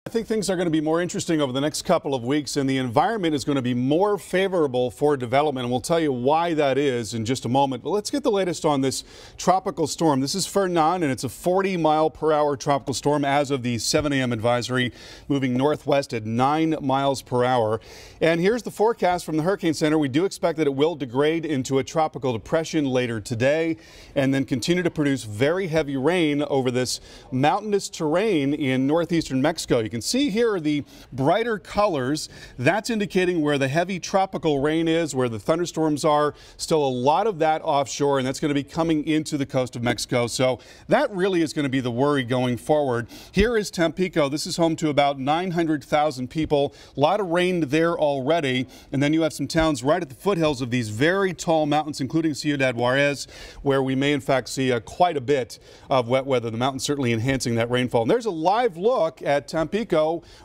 I think things are going to be more interesting over the next couple of weeks, and the environment is going to be more favorable for development, and we'll tell you why that is in just a moment. But let's get the latest on this tropical storm. This is Fernand, and it's a 40-mile-per-hour tropical storm as of the 7 a.m. advisory, moving northwest at 9 miles per hour. And here's the forecast from the Hurricane Center. We do expect that it will degrade into a tropical depression later today and then continue to produce very heavy rain over this mountainous terrain in northeastern Mexico. You can see here are the brighter colors. That's indicating where the heavy tropical rain is, where the thunderstorms are. Still a lot of that offshore, and that's going to be coming into the coast of Mexico. So that really is going to be the worry going forward. Here is Tampico. This is home to about 900,000 people. A lot of rain there already. And then you have some towns right at the foothills of these very tall mountains, including Ciudad Juarez, where we may in fact see quite a bit of wet weather. The mountains certainly enhancing that rainfall. And there's a live look at Tampico,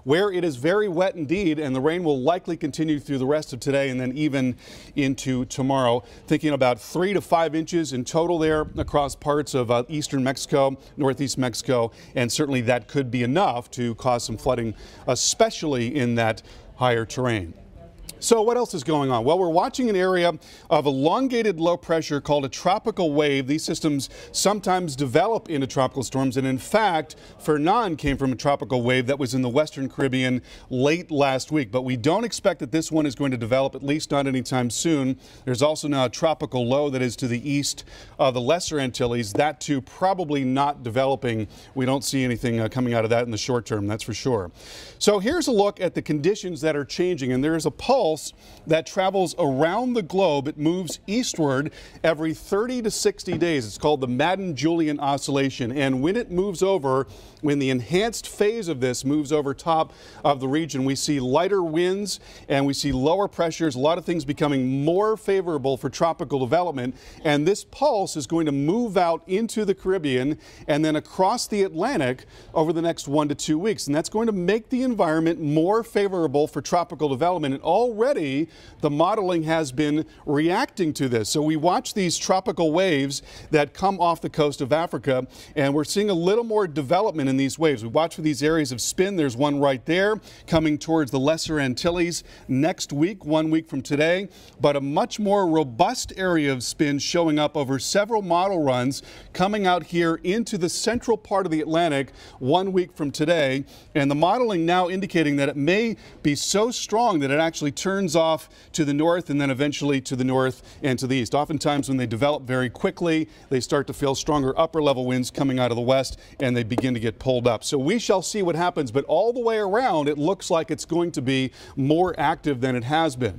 where it is very wet indeed, and the rain will likely continue through the rest of today and then even into tomorrow. Thinking about 3 to 5 inches in total there across parts of eastern Mexico, northeast Mexico, and certainly that could be enough to cause some flooding, especially in that higher terrain. So what else is going on? Well, we're watching an area of elongated low pressure called a tropical wave. These systems sometimes develop into tropical storms, and in fact, Fernand came from a tropical wave that was in the Western Caribbean late last week. But we don't expect that this one is going to develop, at least not anytime soon. There's also now a tropical low that is to the east of the Lesser Antilles. That too probably not developing. We don't see anything coming out of that in the short term, that's for sure. So here's a look at the conditions that are changing, and there is a pulse that travels around the globe. It moves eastward every 30 to 60 days. It's called the Madden-Julian Oscillation. And when it moves over, when the enhanced phase of this moves over top of the region, we see lighter winds and we see lower pressures, a lot of things becoming more favorable for tropical development. And this pulse is going to move out into the Caribbean and then across the Atlantic over the next 1 to 2 weeks. And that's going to make the environment more favorable for tropical development. And already the modeling has been reacting to this. So we watch these tropical waves that come off the coast of Africa, and we're seeing a little more development in these waves. We watch for these areas of spin. There's one right there coming towards the Lesser Antilles next week, 1 week from today, but a much more robust area of spin showing up over several model runs coming out here into the central part of the Atlantic 1 week from today. And the modeling now indicating that it may be so strong that it actually turns off to the north and then eventually to the north and to the east. Oftentimes when they develop very quickly, they start to feel stronger upper level winds coming out of the west and they begin to get pulled up. So we shall see what happens, but all the way around it looks like it's going to be more active than it has been.